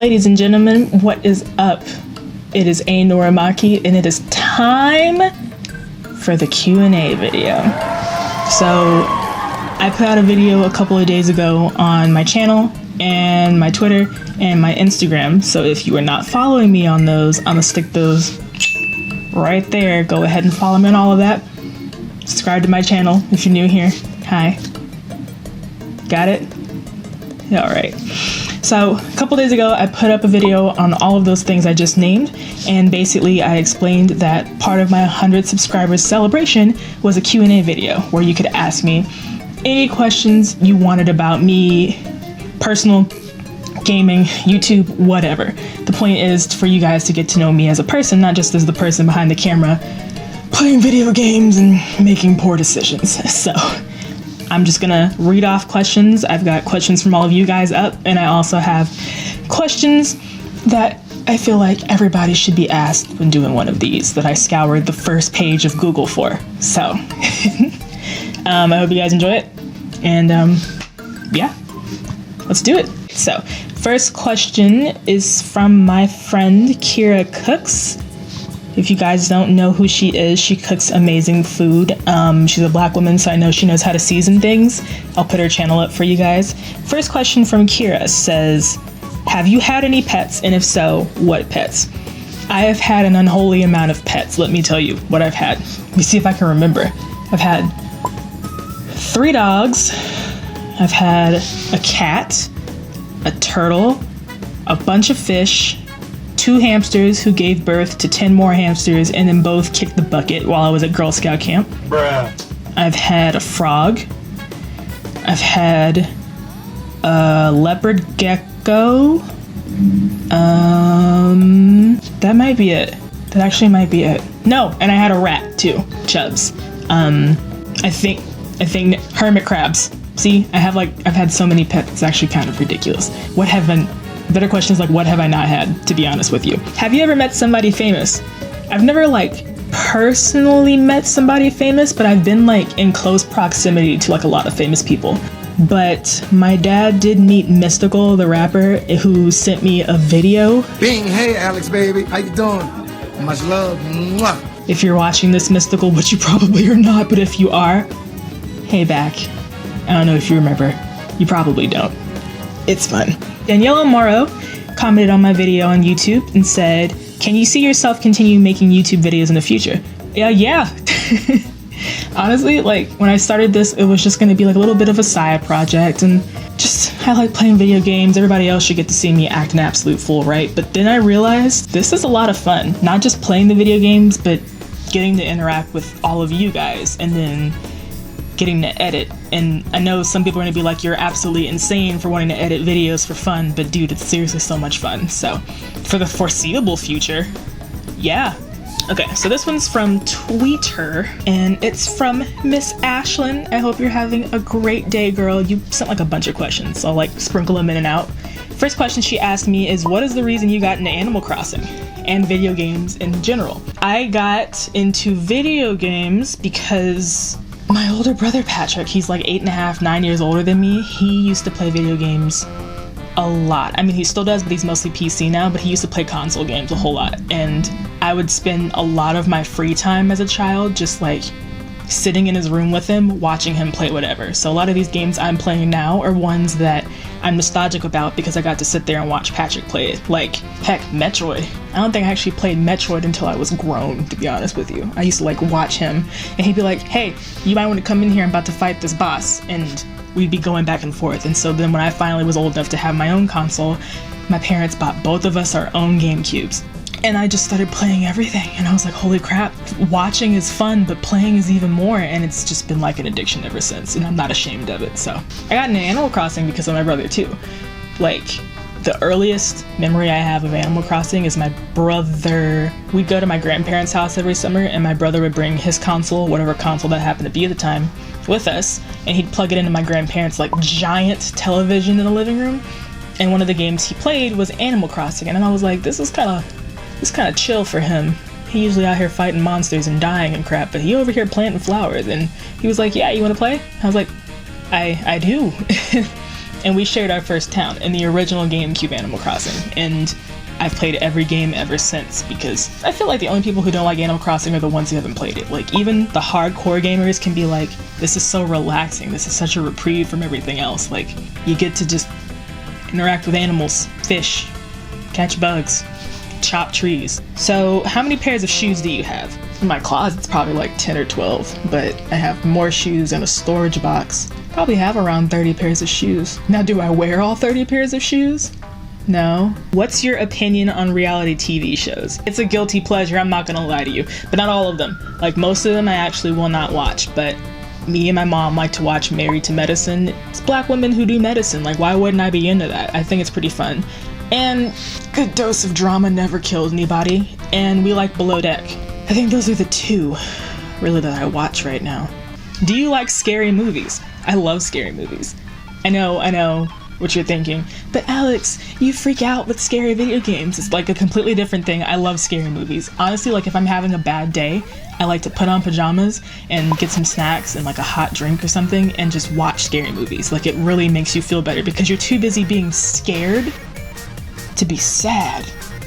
Ladies and gentlemen, what is up? It is AlexNorimaki, and it is time for the Q&A video. So, I put out a video a couple of days ago on my channel, and my Twitter, and my Instagram. So if you are not following me on those, I'm gonna stick those right there. Go ahead and follow me on all of that. Subscribe to my channel if you're new here. Hi. Got it? Yeah, alright. So, a couple days ago, I put up a video on all of those things I just named, and basically I explained that part of my 100 subscribers celebration was a Q&A video where you could ask me any questions you wanted about me, personal, gaming, YouTube, whatever. The point is for you guys to get to know me as a person, not just as the person behind the camera playing video games and making poor decisions. So, I'm just gonna read off questions. I've got questions from all of you guys up, and I also have questions that I feel like everybody should be asked when doing one of these that I scoured the first page of Google for. So, I hope you guys enjoy it, and yeah, let's do it. So, first question is from my friend Kira Cooks. If you guys don't know who she is, she cooks amazing food. She's a black woman, so I know she knows how to season things. I'll put her channel up for you guys. First question from Kira says, have you had any pets? And if so, what pets? I have had an unholy amount of pets. Let me tell you what I've had. Let me see if I can remember. I've had 3 dogs. I've had a cat, a turtle, a bunch of fish, 2 hamsters who gave birth to 10 more hamsters and then both kicked the bucket while I was at Girl Scout camp. Bruh. I've had a frog. I've had a leopard gecko. That might be it. That actually might be it. No, and I had a rat too, Chubbs. I think hermit crabs. See, I've had so many pets, it's actually kind of ridiculous. Better question is what have I not had, to be honest with you? Have you ever met somebody famous? I've never personally met somebody famous, but I've been in close proximity to a lot of famous people. But my dad did meet Mystical, the rapper, who sent me a video. Bing, hey Alex baby, how you doing? Much love. Mwah. If you're watching this, Mystical, which you probably are not, but if you are, hey back. I don't know if you remember. You probably don't. It's fun. Daniela Morrow commented on my video on YouTube and said, can you see yourself continue making YouTube videos in the future? Yeah. Honestly, when I started this, it was just going to be a little bit of a side project, and I like playing video games. Everybody else should get to see me act an absolute fool, right? But then I realized this is a lot of fun. Not just playing the video games, but getting to interact with all of you guys, and then getting to edit. And I know some people are going to be like, you're absolutely insane for wanting to edit videos for fun, but dude, it's seriously so much fun. So for the foreseeable future, yeah. Okay, so this one's from Twitter, and it's from Miss Ashlyn. I hope you're having a great day, girl. You sent a bunch of questions, so I'll sprinkle them in and out. First question she asked me is, what is the reason you got into Animal Crossing and video games in general? I got into video games because my older brother Patrick, he's 8.5, 9 years older than me. He used to play video games a lot. I mean, he still does, but he's mostly PC now, but he used to play console games a whole lot. And I would spend a lot of my free time as a child just sitting in his room with him, watching him play whatever. So a lot of these games I'm playing now are ones that I'm nostalgic about because I got to sit there and watch Patrick play it. Heck, Metroid. I don't think I actually played Metroid until I was grown, to be honest with you. I used to watch him, and he'd be like, hey, you might want to come in here, I'm about to fight this boss, and we'd be going back and forth. And so then when I finally was old enough to have my own console, my parents bought both of us our own GameCubes. And I just started playing everything, and I was like, holy crap, watching is fun, but playing is even more, and it's just been an addiction ever since, and I'm not ashamed of it. So I got into Animal Crossing because of my brother too. The earliest memory I have of Animal Crossing is my brother. We'd go to my grandparents' house every summer, and my brother would bring his console, whatever console that happened to be at the time, with us, and he'd plug it into my grandparents' giant television in the living room, and one of the games he played was Animal Crossing, and I was like, this is kind of chill for him. He usually out here fighting monsters and dying and crap, but he over here planting flowers. And he was like, yeah, you want to play? I was like, I do. and we shared our first town in the original GameCube Animal Crossing, and I've played every game ever since because I feel like the only people who don't like Animal Crossing are the ones who haven't played it. Like, even the hardcore gamers can be like, this is so relaxing, this is such a reprieve from everything else. Like, you get to just interact with animals, fish, catch bugs, chop trees. So how many pairs of shoes do you have? In my closet's probably like 10 or 12, but I have more shoes in a storage box. Probably have around 30 pairs of shoes. Now, do I wear all 30 pairs of shoes? No. What's your opinion on reality TV shows? It's a guilty pleasure, I'm not gonna lie to you, but not all of them. Like, most of them I actually will not watch, but me and my mom like to watch Married to Medicine. It's black women who do medicine. Like, why wouldn't I be into that? I think it's pretty fun. And good dose of drama never kills anybody. And we like Below Deck. I think those are the two, really, that I watch right now. Do you like scary movies? I love scary movies. I know what you're thinking, but Alex, you freak out with scary video games. It's like a completely different thing. I love scary movies. Honestly, like, if I'm having a bad day, I like to put on pajamas and get some snacks and like a hot drink or something and just watch scary movies. Like, it really makes you feel better because you're too busy being scared to be sad.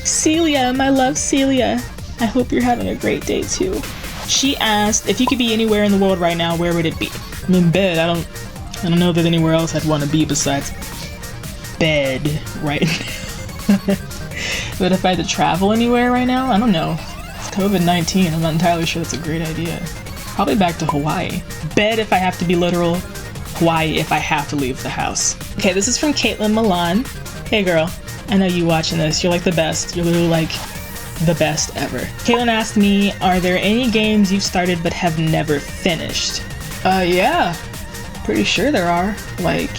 Celia, my love Celia, I hope you're having a great day too. She asked, if you could be anywhere in the world right now, where would it be? I'm in bed. I don't know if there's anywhere else I'd want to be besides bed right now. But if I had to travel anywhere right now, I don't know. It's COVID-19. I'm not entirely sure that's a great idea. Probably back to Hawaii. Bed if I have to be literal. Hawaii if I have to leave the house. Okay, this is from Caitlin Milan. Hey girl, I know you watching this. You're like the best. You're literally like the best ever. Caitlin asked me, are there any games you've started but have never finished? Yeah. Pretty sure there are. Like,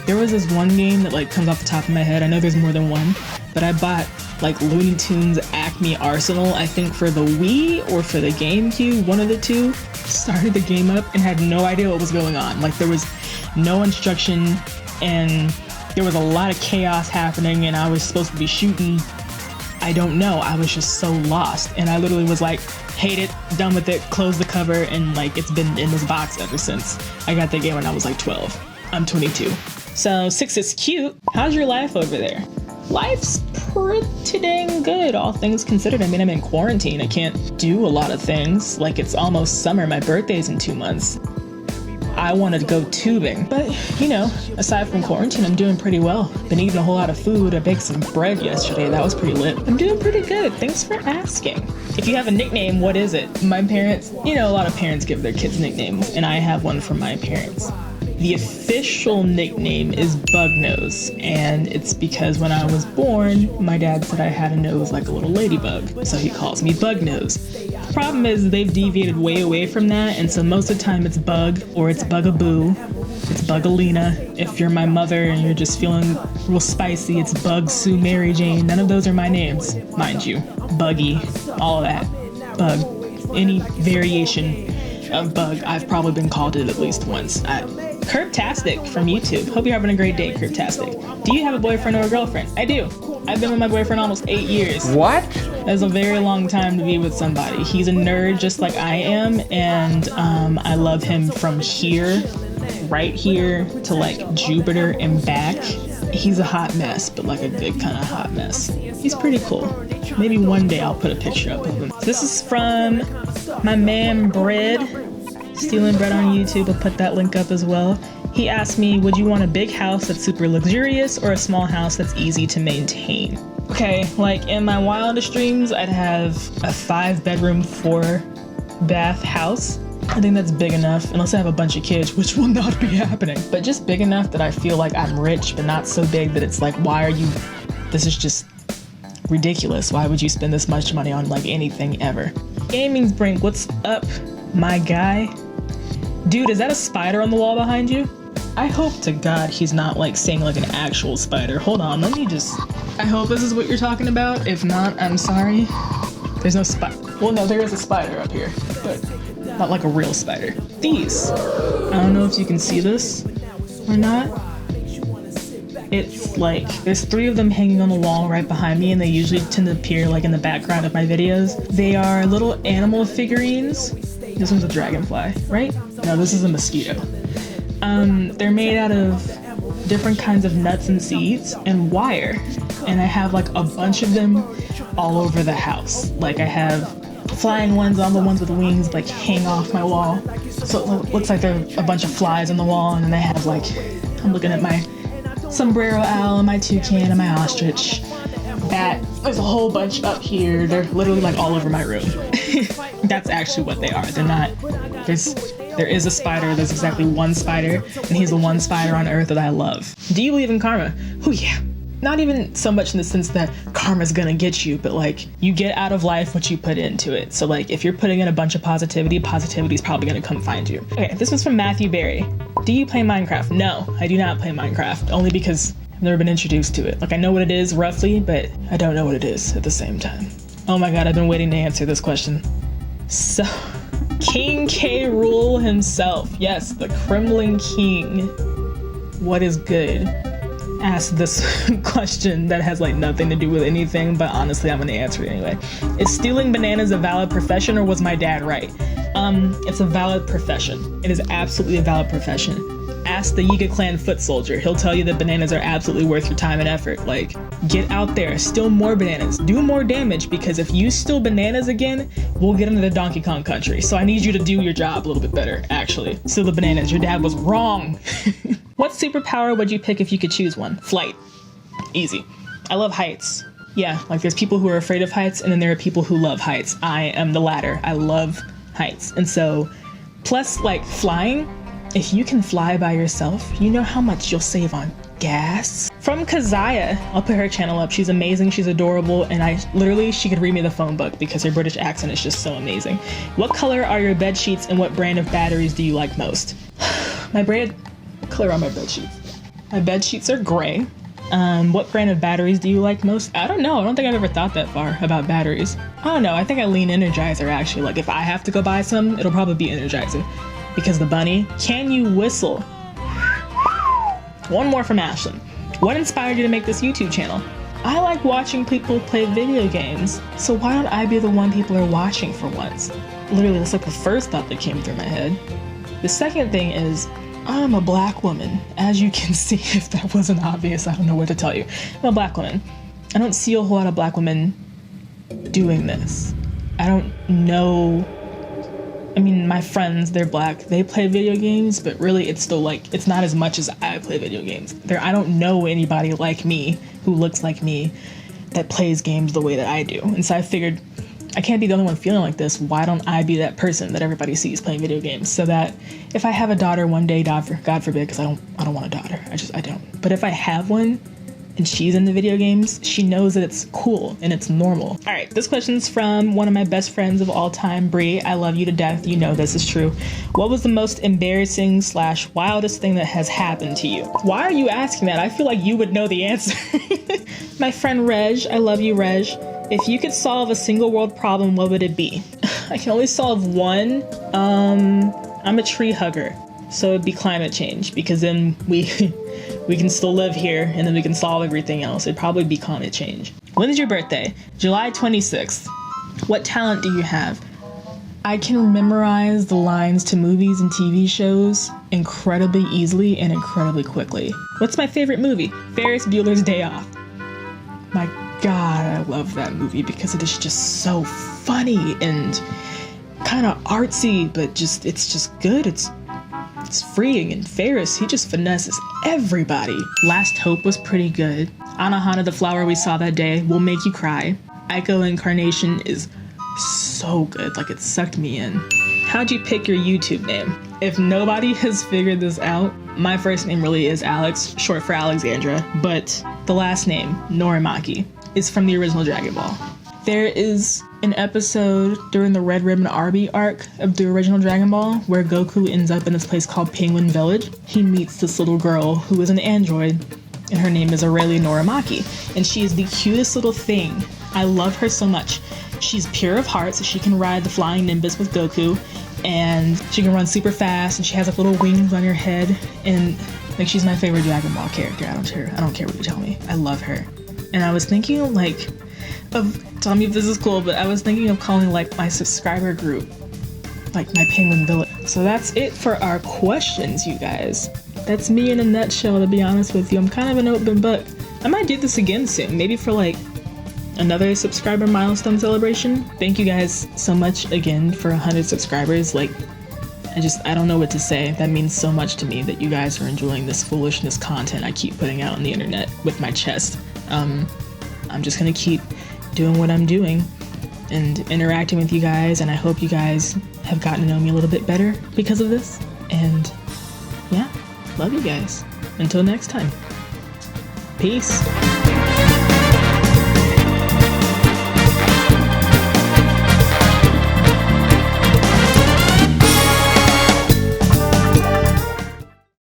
there was this one game that like comes off the top of my head. I know there's more than one, but I bought like Looney Tunes Acme Arsenal, I think for the Wii or for the GameCube, one of the two. Started the game up and had no idea what was going on. Like, there was no instruction and there was a lot of chaos happening and I was supposed to be shooting. I don't know, I was just so lost and I literally was like, hate it, done with it, close the cover, and like, it's been in this box ever since. I got that game when I was like 12. I'm 22. So 6 is cute. How's your life over there? Life's pretty dang good, all things considered. I mean, I'm in quarantine. I can't do a lot of things. Like, it's almost summer. My birthday's in 2 months. I wanted to go tubing, but you know, aside from quarantine, I'm doing pretty well. Been eating a whole lot of food. I baked some bread yesterday. That was pretty lit. I'm doing pretty good. Thanks for asking. If you have a nickname, what is it? My parents, you know, a lot of parents give their kids nicknames, and I have one from my parents. The official nickname is Bugnose, and it's because when I was born, my dad said I had a nose like a little ladybug, so he calls me Bugnose. The problem is they've deviated way away from that, and so most of the time it's Bug, or it's Bugaboo, it's Bugalina. If you're my mother and you're just feeling real spicy, it's Bug, Sue, Mary Jane. None of those are my names, mind you. Buggy, all of that. Bug, any variation of Bug, I've probably been called it at least once. Curbtastic from YouTube. Hope you're having a great day, Curbtastic. Do you have a boyfriend or a girlfriend? I do. I've been with my boyfriend almost 8 years. What? That's a very long time to be with somebody. He's a nerd just like I am, and I love him from here, right here, to like Jupiter and back. He's a hot mess, but like a good kind of hot mess. He's pretty cool. Maybe one day I'll put a picture up of him. This is from my man Bread. Stealing Bread on YouTube, I'll put that link up as well. He asked me, would you want a big house that's super luxurious or a small house that's easy to maintain? Okay, like in my wildest dreams, I'd have a 5-bedroom, 4-bath house. I think that's big enough, unless I have a bunch of kids, which will not be happening. But just big enough that I feel like I'm rich, but not so big that it's like, why are you, this is just ridiculous. Why would you spend this much money on like anything ever? Gaming's Brink, what's up, my guy? Dude, is that a spider on the wall behind you? I hope to God he's not like saying like an actual spider. Hold on, let me just... I hope this is what you're talking about. If not, I'm sorry. There's no spider. Well, no, there is a spider up here, but not like a real spider. These. I don't know if you can see this or not. It's like, there's 3 of them hanging on the wall right behind me, and they usually tend to appear like in the background of my videos. They are little animal figurines. This one's a dragonfly, right? No, this is a mosquito. They're made out of different kinds of nuts and seeds and wire. And I have like a bunch of them all over the house. Like I have flying ones on the ones with wings like hang off my wall. So it looks like there are a bunch of flies on the wall, and then I have like, I'm looking at my sombrero owl and my toucan and my ostrich. Bat, there's a whole bunch up here. They're literally like all over my room. That's actually what they are. They're not, there is a spider. There's exactly one spider, and he's the one spider on earth that I love. Do you believe in karma? Oh yeah. Not even so much in the sense that karma's gonna get you, but like you get out of life what you put into it. So like if you're putting in a bunch of positivity, positivity's probably gonna come find you. Okay, this was from Matthew Berry. Do you play Minecraft? No, I do not play Minecraft, only because I've never been introduced to it. Like I know what it is roughly, but I don't know what it is at the same time. Oh my god, I've been waiting to answer this question. So, King K. Rool himself. Yes, the Kremlin King. What is good? Asked this question that has like nothing to do with anything, but honestly I'm gonna answer it anyway. Is stealing bananas a valid profession, or was my dad right? It's a valid profession. It is absolutely a valid profession. Ask the Yiga clan foot soldier. He'll tell you that bananas are absolutely worth your time and effort. Like, get out there, steal more bananas, do more damage, because if you steal bananas again, we'll get into the Donkey Kong country. So I need you to do your job a little bit better, actually. Steal the bananas, your dad was wrong. What superpower would you pick if you could choose one? Flight. Easy. I love heights. Yeah, like there's people who are afraid of heights, and then there are people who love heights. I am the latter. I love heights. And so, plus like flying, if you can fly by yourself, you know how much you'll save on gas. From Kazaya, I'll put her channel up. She's amazing, she's adorable, and she could read me the phone book because her British accent is just so amazing. What color are your bed sheets, and what brand of batteries do you like most? Color on my bed sheets. My bed sheets are gray. What brand of batteries do you like most? I don't know. I don't think I've ever thought that far about batteries. I don't know. I think I lean Energizer actually. Like if I have to go buy some, it'll probably be Energizer. Because the bunny. Can you whistle? One more from Ashlyn. What inspired you to make this YouTube channel? I like watching people play video games, so why don't I be the one people are watching for once? Literally, that's like the first thought that came through my head. The second thing is, I'm a black woman. As you can see, if that wasn't obvious, I don't know what to tell you. I'm a black woman. I don't see a whole lot of black women doing this. I don't know. I mean, my friends, they're black. They play video games, but really it's still like, it's not as much as I play video games. I don't know anybody like me who looks like me that plays games the way that I do. And so I figured, I can't be the only one feeling like this. Why don't I be that person that everybody sees playing video games? So that if I have a daughter one day, God forbid, because I don't want a daughter. I don't. But if I have one and she's in the video games, she knows that it's cool and it's normal. All right, this question's from one of my best friends of all time, Bree. I love you to death. You know this is true. What was the most embarrassing / wildest thing that has happened to you? Why are you asking that? I feel like you would know the answer. My friend Reg, I love you, Reg. If you could solve a single world problem, what would it be? I can only solve one. I'm a tree hugger, so it'd be climate change, because then we can still live here and then we can solve everything else. It'd probably be climate change. When's your birthday? July 26th. What talent do you have? I can memorize the lines to movies and TV shows incredibly easily and incredibly quickly. What's my favorite movie? Ferris Bueller's Day Off. My God, I love that movie because it is just so funny and kind of artsy, but it's just good. It's freeing, and Ferris, he just finesses everybody. Last Hope was pretty good. Anohana, the flower we saw that day, will make you cry. Aiko Incarnation is so good, like it sucked me in. How'd you pick your YouTube name? If nobody has figured this out, my first name really is Alex, short for Alexandra, but the last name, Norimaki, is from the original Dragon Ball. There is an episode during the Red Ribbon Army arc of the original Dragon Ball where Goku ends up in this place called Penguin Village. He meets this little girl who is an android, and her name is Aurelia Norimaki, and she is the cutest little thing. I love her so much. She's pure of heart, so she can ride the flying Nimbus with Goku, and she can run super fast, and she has like little wings on her head, and like she's my favorite Dragon Ball character. I don't care what you tell me. I love her. And I was thinking tell me if this is cool, but I was thinking of calling like my subscriber group like my Penguin Village. So that's it for our questions, you guys. that's me in a nutshell, to be honest with you. I'm kind of an open book. I might do this again soon, maybe for like another subscriber milestone celebration. Thank you guys so much again for 100 subscribers. Like, I don't know what to say. That means so much to me that you guys are enjoying this foolishness content I keep putting out on the internet with my chest. I'm just gonna keep doing what I'm doing and interacting with you guys, and I hope you guys have gotten to know me a little bit better because of this. And yeah, love you guys. Until next time. Peace.